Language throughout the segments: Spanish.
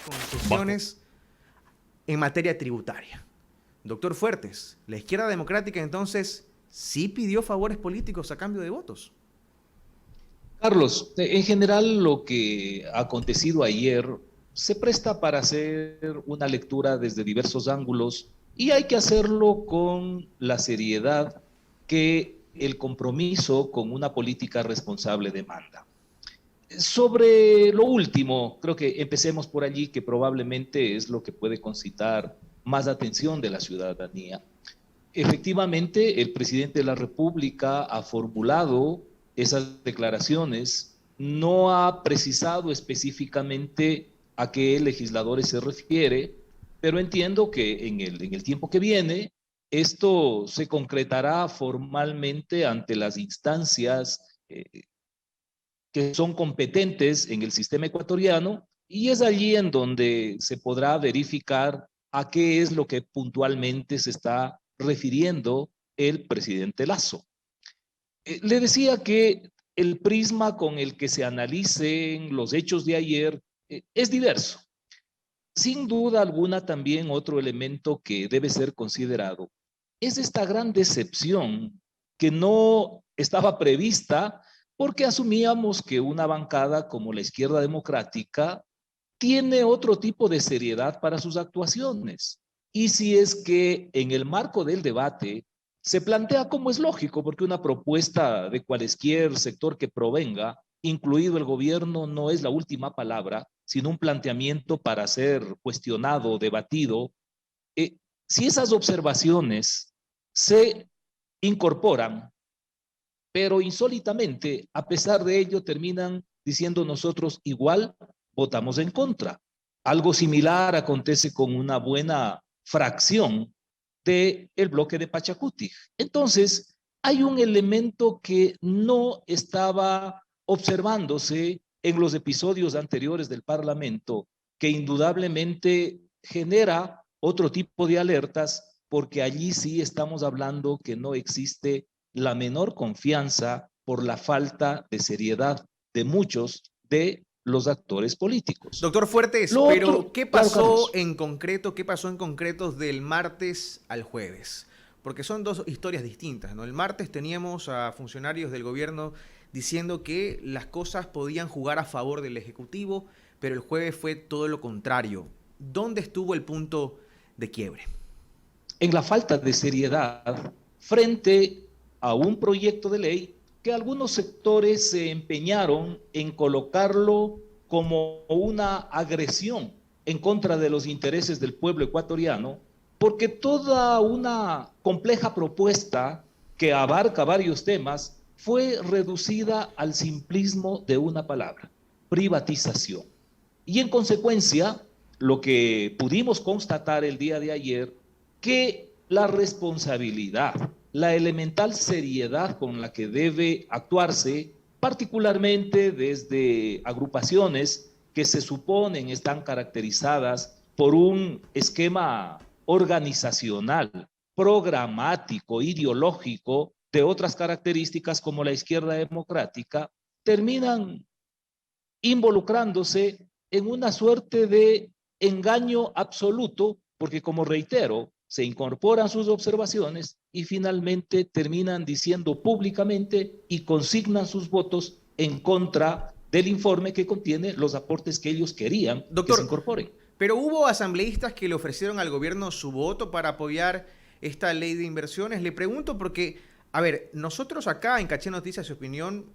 concesiones en materia tributaria. Doctor Fuertes, la izquierda democrática entonces sí pidió favores políticos a cambio de votos. Carlos, en general lo que ha acontecido ayer se presta para hacer una lectura desde diversos ángulos y hay que hacerlo con la seriedad que el compromiso con una política responsable demanda. Sobre lo último, creo que empecemos por allí, que probablemente es lo que puede concitar más atención de la ciudadanía. Efectivamente, el presidente de la República ha formulado esas declaraciones, no ha precisado específicamente a qué legisladores se refiere, pero entiendo que en el tiempo que viene esto se concretará formalmente ante las instancias que son competentes en el sistema ecuatoriano y es allí en donde se podrá verificar a qué es lo que puntualmente se está refiriendo el presidente Lasso. Le decía que el prisma con el que se analicen los hechos de ayer es diverso. Sin duda alguna, también otro elemento que debe ser considerado es esta gran decepción que no estaba prevista porque asumíamos que una bancada como la izquierda democrática tiene otro tipo de seriedad para sus actuaciones. Y si es que en el marco del debate se plantea como es lógico, porque una propuesta de cualquier sector que provenga, incluido el gobierno, no es la última palabra, sino un planteamiento para ser cuestionado, debatido. Eh, si esas observaciones se incorporan, pero insólitamente, a pesar de ello, terminan diciendo nosotros igual votamos en contra. Algo similar acontece con una buena fracción del bloque de Pachacuti. Entonces, hay un elemento que no estaba observándose en los episodios anteriores del Parlamento, que indudablemente genera otro tipo de alertas, porque allí sí estamos hablando que no existe la menor confianza por la falta de seriedad de muchos de los actores políticos. Doctor Fuertes, Lo pero otro, ¿qué claro, pasó Carlos. en concreto? ¿Qué pasó en concreto del martes al jueves? Porque son dos historias distintas, ¿no? El martes teníamos a funcionarios del gobierno diciendo que las cosas podían jugar a favor del Ejecutivo, pero el jueves fue todo lo contrario. ¿Dónde estuvo el punto de quiebre? En la falta de seriedad frente a un proyecto de ley que algunos sectores se empeñaron en colocarlo como una agresión en contra de los intereses del pueblo ecuatoriano, porque toda una compleja propuesta que abarca varios temas fue reducida al simplismo de una palabra: privatización. Y en consecuencia, lo que pudimos constatar el día de ayer, que la responsabilidad, la elemental seriedad con la que debe actuarse, particularmente desde agrupaciones que se suponen están caracterizadas por un esquema organizacional, programático, ideológico, de otras características como la izquierda democrática, terminan involucrándose en una suerte de engaño absoluto, porque como reitero, se incorporan sus observaciones y finalmente terminan diciendo públicamente y consignan sus votos en contra del informe que contiene los aportes que ellos querían que se Doctor, incorporen. pero hubo asambleístas que le ofrecieron al gobierno su voto para apoyar esta ley de inversiones. Le pregunto porque, a ver, nosotros acá en Caché Noticias y Opinión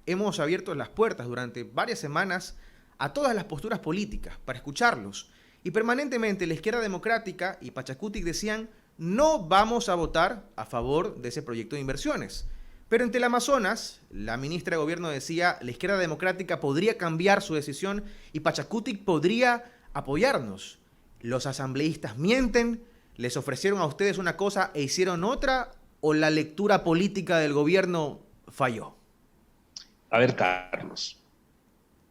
hemos abierto las puertas durante varias semanas a todas las posturas políticas para escucharlos. Y permanentemente la izquierda democrática y Pachacutic decían: no vamos a votar a favor de ese proyecto de inversiones. Pero en Teleamazonas, la ministra de Gobierno decía: la izquierda democrática podría cambiar su decisión y Pachacutic podría apoyarnos. ¿Los asambleístas mienten? ¿Les ofrecieron a ustedes una cosa e hicieron otra? ¿O la lectura política del gobierno falló? A ver, Carlos,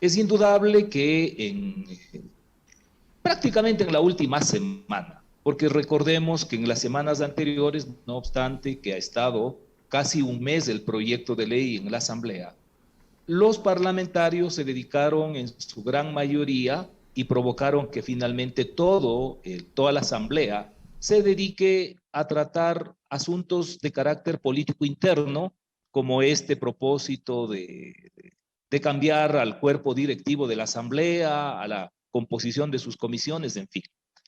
es indudable que prácticamente en la última semana, porque recordemos que en las semanas anteriores, no obstante que ha estado casi un mes el proyecto de ley en la Asamblea, los parlamentarios se dedicaron en su gran mayoría y provocaron que finalmente toda la Asamblea se dedique a tratar asuntos de carácter político interno, como este propósito de cambiar al cuerpo directivo de la Asamblea, a la composición de sus comisiones, en fin.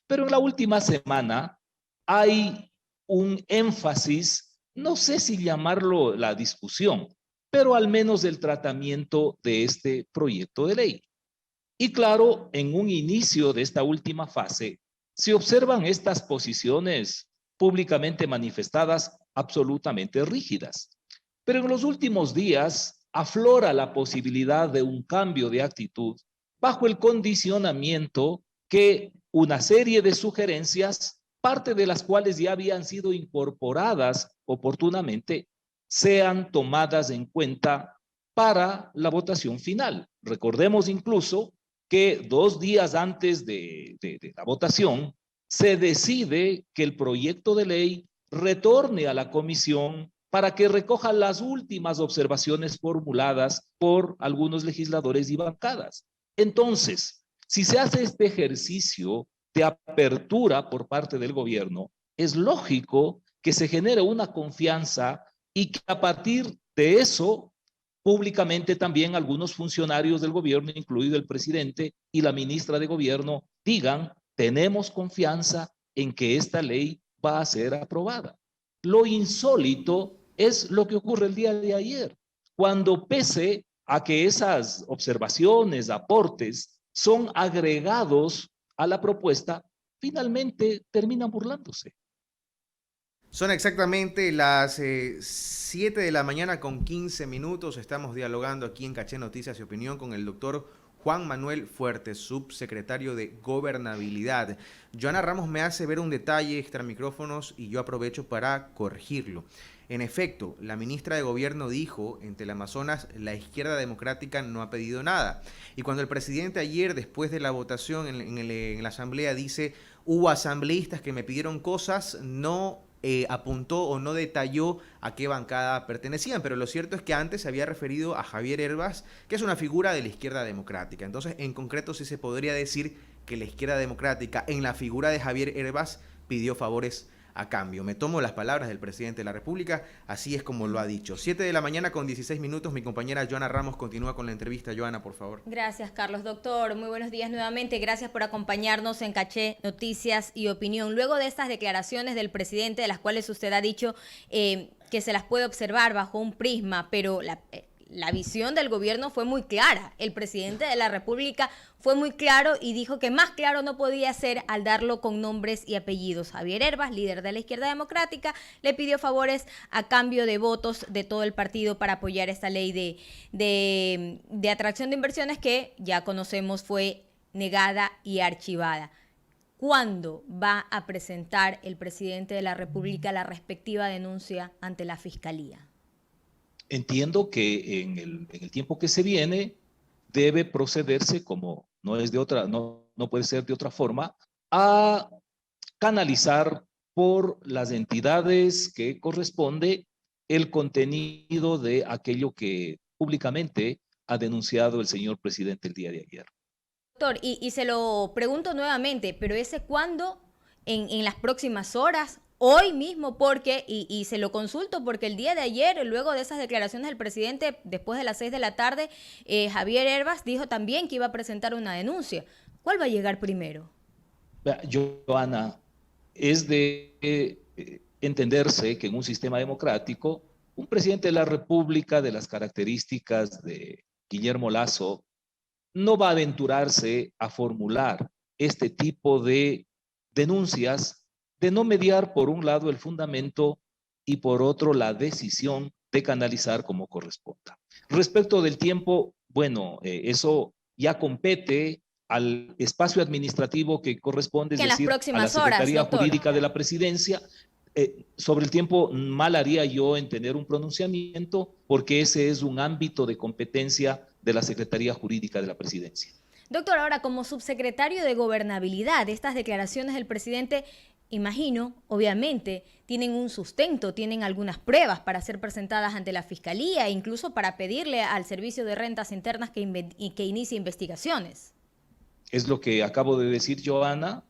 Pero en la última semana hay un énfasis, no sé si llamarlo la discusión, pero al menos el tratamiento de este proyecto de ley. Y claro, en un inicio de esta última fase, se observan estas posiciones públicamente manifestadas absolutamente rígidas. Pero en los últimos días aflora la posibilidad de un cambio de actitud bajo el condicionamiento que una serie de sugerencias, parte de las cuales ya habían sido incorporadas oportunamente, sean tomadas en cuenta para la votación final. Recordemos incluso que 2 días antes de la votación se decide que el proyecto de ley retorne a la comisión para que recoja las últimas observaciones formuladas por algunos legisladores y bancadas. Entonces, si se hace este ejercicio de apertura por parte del gobierno, es lógico que se genere una confianza y que a partir de eso, públicamente también algunos funcionarios del gobierno, incluido el presidente y la ministra de gobierno, digan, tenemos confianza en que esta ley va a ser aprobada. Lo insólito es lo que ocurre el día de ayer, cuando pese a que esas observaciones, aportes, son agregados a la propuesta, finalmente terminan burlándose. Son exactamente las 7 de la mañana con 15 minutos. Estamos dialogando aquí en Caché Noticias y Opinión con el doctor Juan Manuel Fuertes, subsecretario de Gobernabilidad. Joana Ramos me hace ver un detalle extra micrófonos y yo aprovecho para corregirlo. En efecto, la ministra de Gobierno dijo en Teleamazonas, la izquierda democrática no ha pedido nada. Y cuando el presidente ayer, después de la votación en la asamblea, dice, hubo asambleístas que me pidieron cosas, no apuntó o no detalló a qué bancada pertenecían, pero lo cierto es que antes se había referido a Javier Hervas, que es una figura de la izquierda democrática. Entonces, en concreto, sí se podría decir que la izquierda democrática, en la figura de Javier Hervas, pidió favores a cambio. Me tomo las palabras del presidente de la República, así es como lo ha dicho. 7 de la mañana con 16 minutos, mi compañera Joana Ramos continúa con la entrevista. Joana, por favor. Gracias, Carlos. Doctor, muy buenos días nuevamente. Gracias por acompañarnos en Caché Noticias y Opinión. Luego de estas declaraciones del presidente, de las cuales usted ha dicho que se las puede observar bajo un prisma, pero la visión del gobierno fue muy clara. El presidente de la República fue muy claro y dijo que más claro no podía ser al darlo con nombres y apellidos. Javier Hervas, líder de la izquierda democrática, le pidió favores a cambio de votos de todo el partido para apoyar esta ley de atracción de inversiones que ya conocemos fue negada y archivada. ¿Cuándo va a presentar el presidente de la República la respectiva denuncia ante la Fiscalía? Entiendo que en el tiempo que se viene debe procederse, como no puede ser de otra forma, a canalizar por las entidades que corresponde el contenido de aquello que públicamente ha denunciado el señor presidente el día de ayer. Doctor, y se lo pregunto nuevamente, pero ¿ese cuándo? ¿En las próximas horas? Hoy mismo, porque, y se lo consulto, porque el día de ayer, luego de esas declaraciones del presidente, después de las 6 de la tarde, Javier Hervas dijo también que iba a presentar una denuncia. ¿Cuál va a llegar primero? Joana, es de entenderse que en un sistema democrático, un presidente de la República de las características de Guillermo Lasso no va a aventurarse a formular este tipo de denuncias de no mediar por un lado el fundamento y por otro la decisión de canalizar como corresponda. Respecto del tiempo, bueno, eso ya compete al espacio administrativo que corresponde, es decir, a la Secretaría Jurídica de la Presidencia. Sobre el tiempo, mal haría yo en tener un pronunciamiento, porque ese es un ámbito de competencia de la Secretaría Jurídica de la Presidencia. Doctor, ahora como subsecretario de Gobernabilidad, estas declaraciones del presidente, imagino, obviamente, tienen un sustento, tienen algunas pruebas para ser presentadas ante la Fiscalía, incluso para pedirle al Servicio de Rentas Internas que inicie investigaciones. Es lo que acabo de decir, Joana.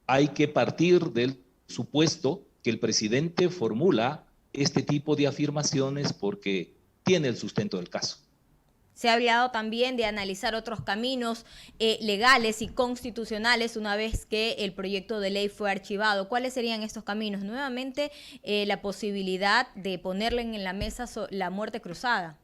Hay que partir del supuesto que el presidente formula este tipo de afirmaciones porque tiene el sustento del caso. Se ha hablado también de analizar otros caminos legales y constitucionales una vez que el proyecto de ley fue archivado. ¿Cuáles serían estos caminos? Nuevamente, la posibilidad de ponerle en la mesa la muerte cruzada.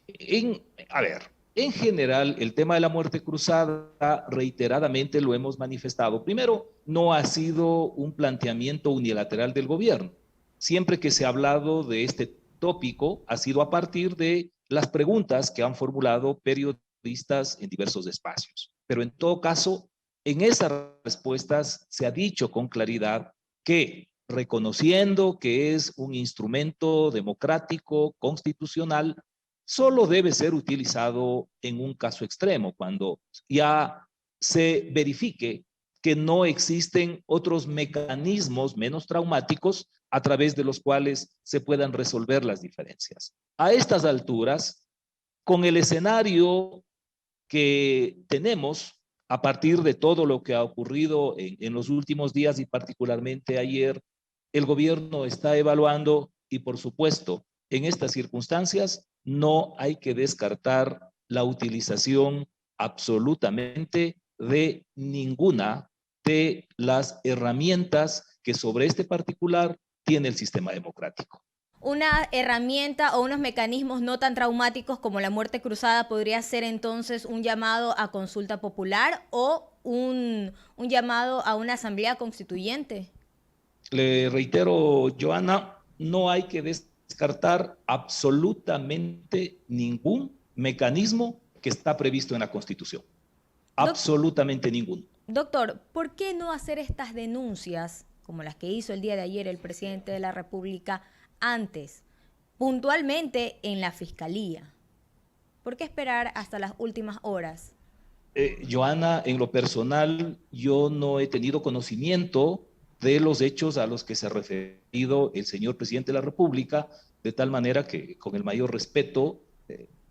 En general, el tema de la muerte cruzada, reiteradamente lo hemos manifestado. Primero, no ha sido un planteamiento unilateral del gobierno. Siempre que se ha hablado de este tópico, ha sido a partir de las preguntas que han formulado periodistas en diversos espacios. Pero en todo caso, en esas respuestas se ha dicho con claridad que, reconociendo que es un instrumento democrático, constitucional, solo debe ser utilizado en un caso extremo, cuando ya se verifique que no existen otros mecanismos menos traumáticos a través de los cuales se puedan resolver las diferencias. A estas alturas, con el escenario que tenemos a partir de todo lo que ha ocurrido en los últimos días y particularmente ayer, el gobierno está evaluando y, por supuesto, en estas circunstancias no hay que descartar la utilización absolutamente de ninguna de las herramientas que sobre este particular tiene el sistema democrático. Una herramienta o unos mecanismos no tan traumáticos como la muerte cruzada podría ser entonces un llamado a consulta popular o un llamado a una asamblea constituyente. Le reitero, Joana, no hay que descartar absolutamente ningún mecanismo que está previsto en la Constitución. Absolutamente ninguno. Doctor, ¿por qué no hacer estas denuncias, como las que hizo el día de ayer el presidente de la República, antes, puntualmente en la Fiscalía? ¿Por qué esperar hasta las últimas horas? Joana, en lo personal, yo no he tenido conocimiento de los hechos a los que se ha referido el señor presidente de la República, de tal manera que, con el mayor respeto,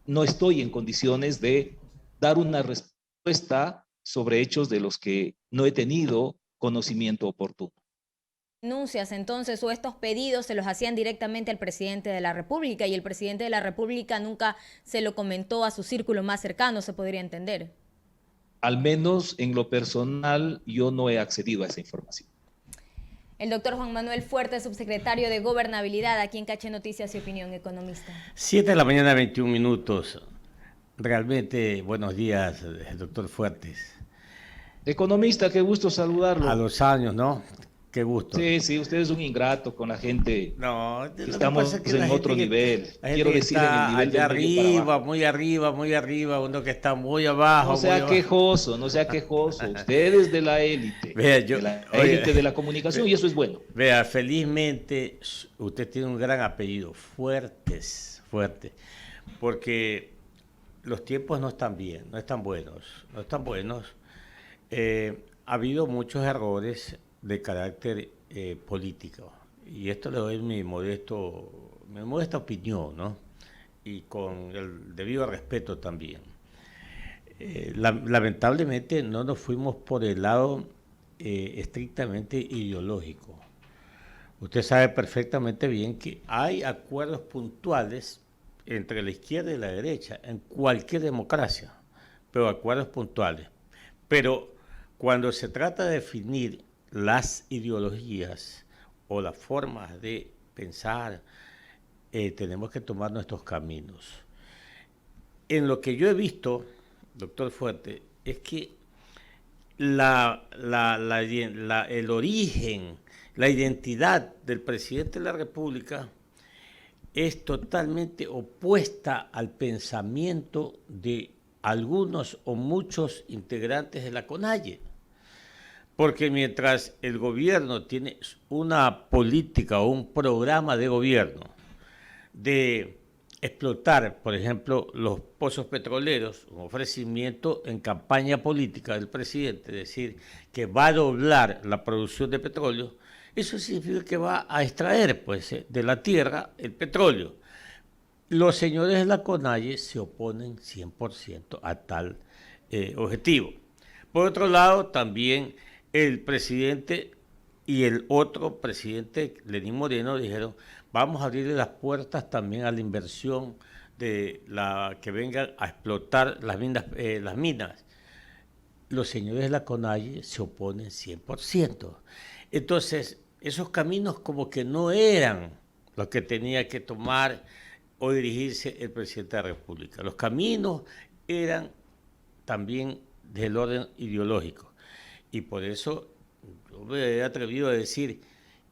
no estoy en condiciones de dar una respuesta sobre hechos de los que no he tenido conocimiento oportuno. Denuncias entonces o estos pedidos se los hacían directamente al presidente de la República y el presidente de la República nunca se lo comentó a su círculo más cercano, se podría entender. Al menos en lo personal yo no he accedido a esa información. El doctor Juan Manuel Fuertes, subsecretario de Gobernabilidad, aquí en Caché Noticias y Opinión, economista. 7 de la mañana, 21 minutos. Realmente, buenos días, doctor Fuertes. Economista, qué gusto saludarlo. A los años, ¿no? Qué gusto. Sí, usted es un ingrato con la gente. No, estamos en otro nivel. Quiero decir, en el nivel allá arriba, muy arriba, uno que está muy abajo. No sea quejoso, no sea quejoso. Usted es de la élite. Vea, de la élite de la comunicación y eso es bueno. Vea, felizmente usted tiene un gran apellido, Fuertes, porque los tiempos no están bien, no están buenos. Ha habido muchos errores de carácter político. Y esto le doy mi modesta opinión, ¿no? Y con el debido respeto también. Lamentablemente no nos fuimos por el lado estrictamente ideológico. Usted sabe perfectamente bien que hay acuerdos puntuales entre la izquierda y la derecha en cualquier democracia, pero acuerdos puntuales. Pero cuando se trata de definir las ideologías o las formas de pensar, tenemos que tomar nuestros caminos. En lo que yo he visto, doctor Fuerte, es que el origen, la identidad del presidente de la República es totalmente opuesta al pensamiento de algunos o muchos integrantes de la CONAIE. Porque mientras el gobierno tiene una política o un programa de gobierno de explotar, por ejemplo, los pozos petroleros, un ofrecimiento en campaña política del presidente, es decir, que va a doblar la producción de petróleo, eso significa que va a extraer pues, de la tierra el petróleo. Los señores de la CONAIE se oponen 100% a tal objetivo. Por otro lado, también el presidente y el otro presidente, Lenín Moreno, dijeron, vamos a abrirle las puertas también a la inversión de la que vengan a explotar las minas. Los señores de la CONAIE se oponen 100%. Entonces, esos caminos como que no eran los que tenía que tomar o dirigirse el presidente de la República. Los caminos eran también del orden ideológico. Y por eso yo me he atrevido a decir,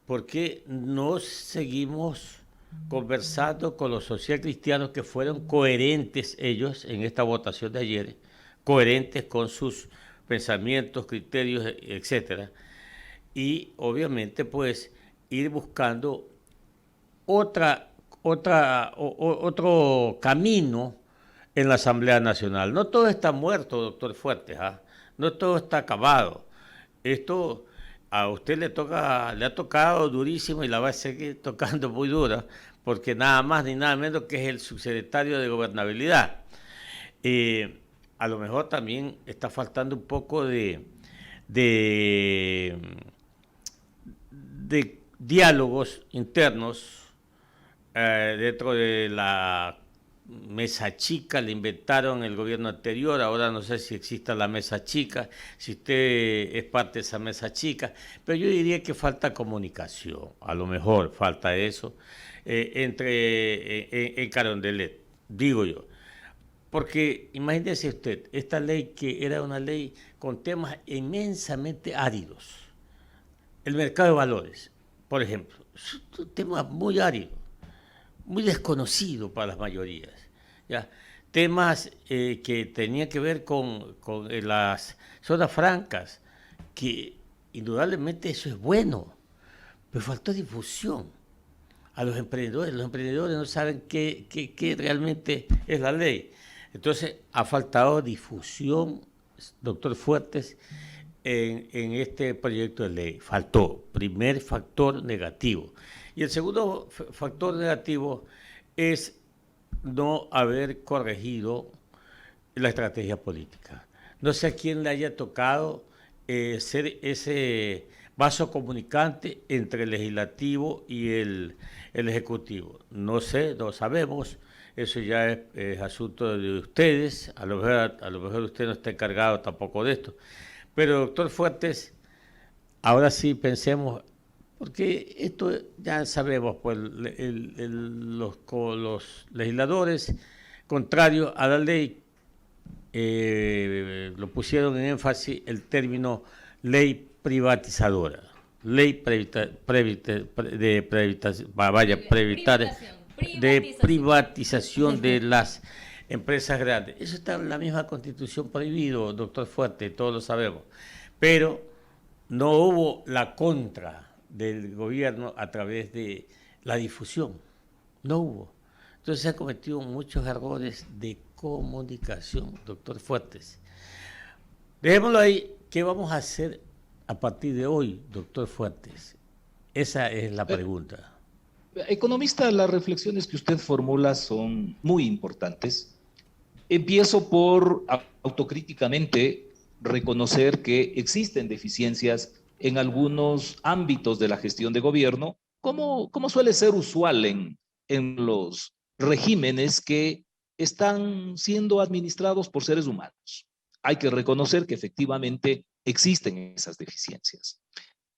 ¿por qué no seguimos conversando con los socialcristianos que fueron coherentes ellos en esta votación de ayer, coherentes con sus pensamientos, criterios, etcétera? Y obviamente pues ir buscando otro camino en la Asamblea Nacional. No todo está muerto, doctor Fuertes, ¿ah? No todo está acabado. Esto a usted le ha tocado durísimo y la va a seguir tocando muy dura, porque nada más ni nada menos que es el subsecretario de Gobernabilidad. A lo mejor también está faltando un poco de diálogos internos dentro de la mesa chica. Le inventaron el gobierno anterior, ahora no sé si exista la mesa chica, si usted es parte de esa mesa chica, pero yo diría que falta comunicación, a lo mejor falta eso en Carondelet, digo yo. Porque imagínese usted, esta ley que era una ley con temas inmensamente áridos, el mercado de valores, por ejemplo, es un tema muy árido, muy desconocido para las mayorías, ¿ya? Temas que tenían que ver con las zonas francas, que indudablemente eso es bueno, pero faltó difusión a los emprendedores no saben qué realmente es la ley. Entonces, ha faltado difusión, doctor Fuertes, en este proyecto de ley. Faltó, primer factor negativo. Y el segundo factor negativo es no haber corregido la estrategia política. No sé a quién le haya tocado ser ese vaso comunicante entre el legislativo y el ejecutivo. No sé, no sabemos. Eso ya es asunto de ustedes, a lo mejor usted no está encargado tampoco de esto. Pero, doctor Fuertes, ahora sí pensemos, porque esto ya sabemos, pues los legisladores, contrarios a la ley, lo pusieron en énfasis el término ley privatizadora, ley privatización de las empresas grandes. Eso está en la misma Constitución prohibido, doctor Fuerte, todos lo sabemos. Pero no hubo la contra del gobierno a través de la difusión. No hubo. Entonces se han cometido muchos errores de comunicación, doctor Fuertes. Dejémoslo ahí. ¿Qué vamos a hacer a partir de hoy, doctor Fuertes? Esa es la pregunta. Economista, las reflexiones que usted formula son muy importantes. Empiezo por autocríticamente reconocer que existen deficiencias en algunos ámbitos de la gestión de gobierno, como suele ser usual en los regímenes que están siendo administrados por seres humanos. Hay que reconocer que efectivamente existen esas deficiencias.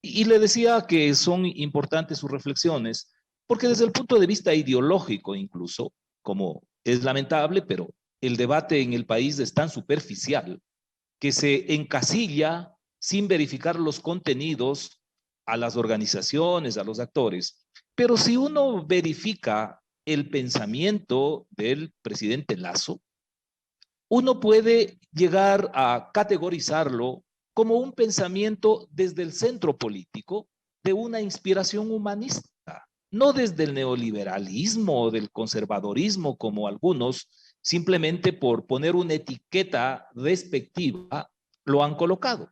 Y le decía que son importantes sus reflexiones, porque desde el punto de vista ideológico incluso, como es lamentable, pero el debate en el país es tan superficial que se encasilla sin verificar los contenidos a las organizaciones, a los actores. Pero si uno verifica el pensamiento del presidente Lasso, uno puede llegar a categorizarlo como un pensamiento desde el centro político de una inspiración humanista, no desde el neoliberalismo o del conservadorismo como algunos, simplemente por poner una etiqueta despectiva, lo han colocado.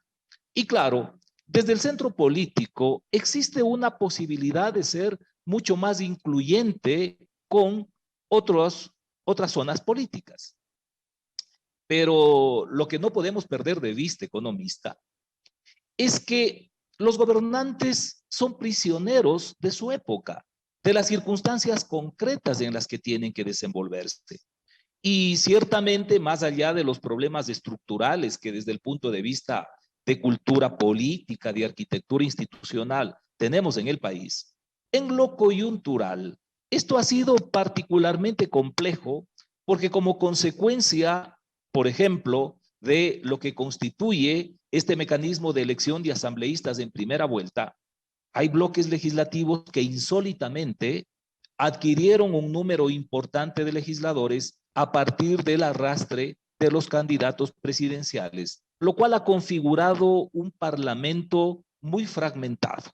Y claro, desde el centro político existe una posibilidad de ser mucho más incluyente con otras zonas políticas. Pero lo que no podemos perder de vista, economista, es que los gobernantes son prisioneros de su época, de las circunstancias concretas en las que tienen que desenvolverse. Y ciertamente, más allá de los problemas estructurales que desde el punto de vista de cultura política, de arquitectura institucional tenemos en el país, en lo coyuntural, esto ha sido particularmente complejo porque como consecuencia, por ejemplo, de lo que constituye este mecanismo de elección de asambleístas en primera vuelta, hay bloques legislativos que insólitamente adquirieron un número importante de legisladores a partir del arrastre de los candidatos presidenciales, lo cual ha configurado un parlamento muy fragmentado.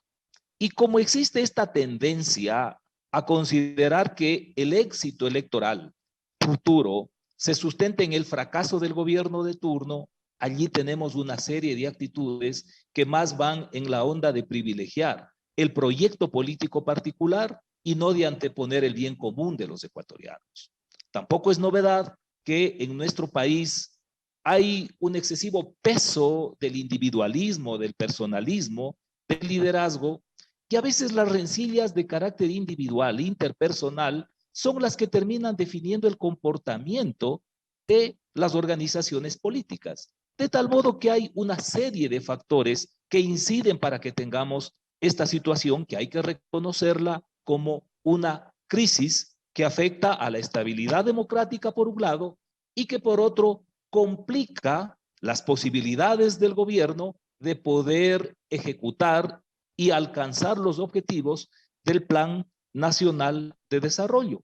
Y como existe esta tendencia a considerar que el éxito electoral futuro se sustenta en el fracaso del gobierno de turno, allí tenemos una serie de actitudes que más van en la onda de privilegiar el proyecto político particular y no de anteponer el bien común de los ecuatorianos. Tampoco es novedad que en nuestro país hay un excesivo peso del individualismo, del personalismo, del liderazgo, y a veces las rencillas de carácter individual, interpersonal, son las que terminan definiendo el comportamiento de las organizaciones políticas. De tal modo que hay una serie de factores que inciden para que tengamos esta situación que hay que reconocerla como una crisis que afecta a la estabilidad democrática por un lado y que por otro complica las posibilidades del gobierno de poder ejecutar y alcanzar los objetivos del Plan Nacional de Desarrollo.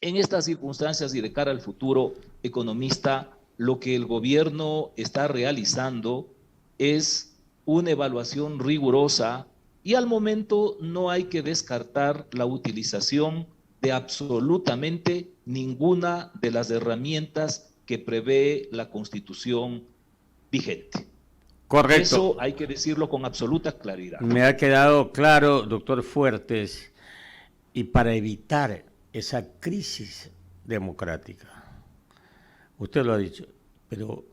En estas circunstancias y de cara al futuro, economista, lo que el gobierno está realizando es una evaluación rigurosa y al momento no hay que descartar la utilización de absolutamente ninguna de las herramientas que prevé la Constitución vigente. Correcto. Eso hay que decirlo con absoluta claridad. Me ha quedado claro, doctor Fuertes, y para evitar esa crisis democrática, usted lo ha dicho, pero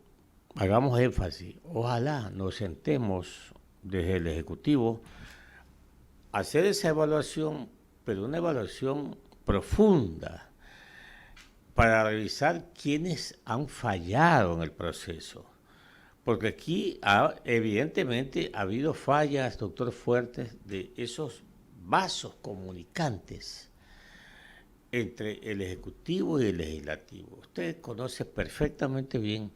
hagamos énfasis, ojalá nos sentemos desde el Ejecutivo a hacer esa evaluación, pero una evaluación profunda, para revisar quiénes han fallado en el proceso. Porque aquí evidentemente ha habido fallas, doctor Fuertes, de esos vasos comunicantes entre el Ejecutivo y el Legislativo. Usted conoce perfectamente bien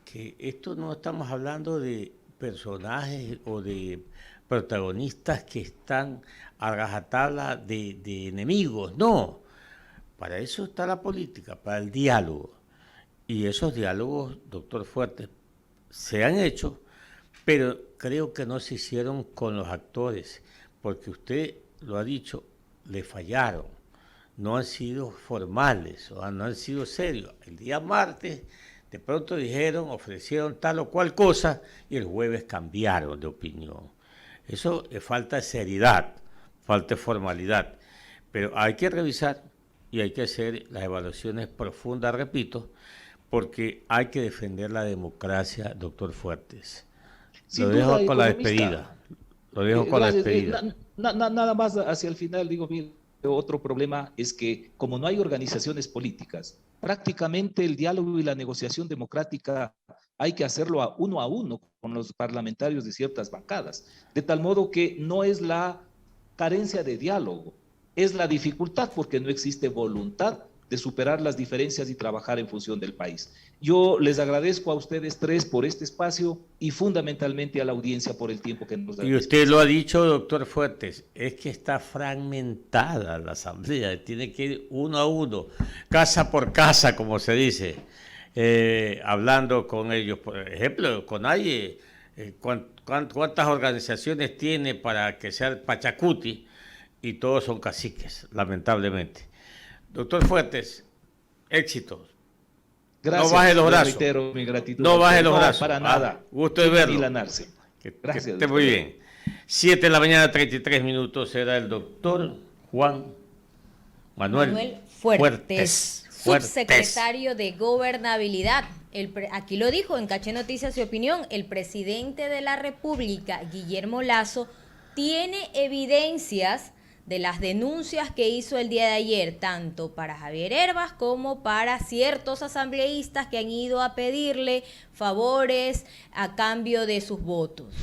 que esto no estamos hablando de personajes o de protagonistas que están a rajatabla de enemigos, no. Para eso está la política, para el diálogo. Y esos diálogos, doctor Fuertes, se han hecho, pero creo que no se hicieron con los actores, porque usted lo ha dicho, le fallaron, no han sido formales, o no han sido serios. El día martes de pronto dijeron, ofrecieron tal o cual cosa, y el jueves cambiaron de opinión. Eso es falta de seriedad, falta de formalidad, pero hay que revisar y hay que hacer las evaluaciones profundas, repito, porque hay que defender la democracia, doctor Fuertes. Lo dejo con la despedida. Lo dejo con la despedida. Nada más hacia el final, digo, mire, otro problema es que como no hay organizaciones políticas, prácticamente el diálogo y la negociación democrática hay que hacerlo a uno con los parlamentarios de ciertas bancadas, de tal modo que no es la carencia de diálogo, es la dificultad porque no existe voluntad de superar las diferencias y trabajar en función del país. Yo les agradezco a ustedes tres por este espacio y fundamentalmente a la audiencia por el tiempo que nos da. Y usted lo ha dicho, doctor Fuertes, es que está fragmentada la asamblea, tiene que ir uno a uno, casa por casa, como se dice, hablando con ellos. Por ejemplo, CONAIE, ¿cuántas organizaciones tiene para que sea el Pachacuti? Y todos son caciques, lamentablemente. Doctor Fuertes, éxitos. Gracias. No baje los brazos. Reitero mi gratitud. No baje los brazos. Para nada. Gusto de verlo. Milanarse. Gracias. Que esté muy bien. 7 de la mañana, 33 minutos. Será el doctor Juan Manuel Fuertes. subsecretario de Gobernabilidad. Aquí lo dijo en Caché Noticias y Opinión, el presidente de la República, Guillermo Lasso, tiene evidencias de las denuncias que hizo el día de ayer, tanto para Javier Hervas como para ciertos asambleístas que han ido a pedirle favores a cambio de sus votos.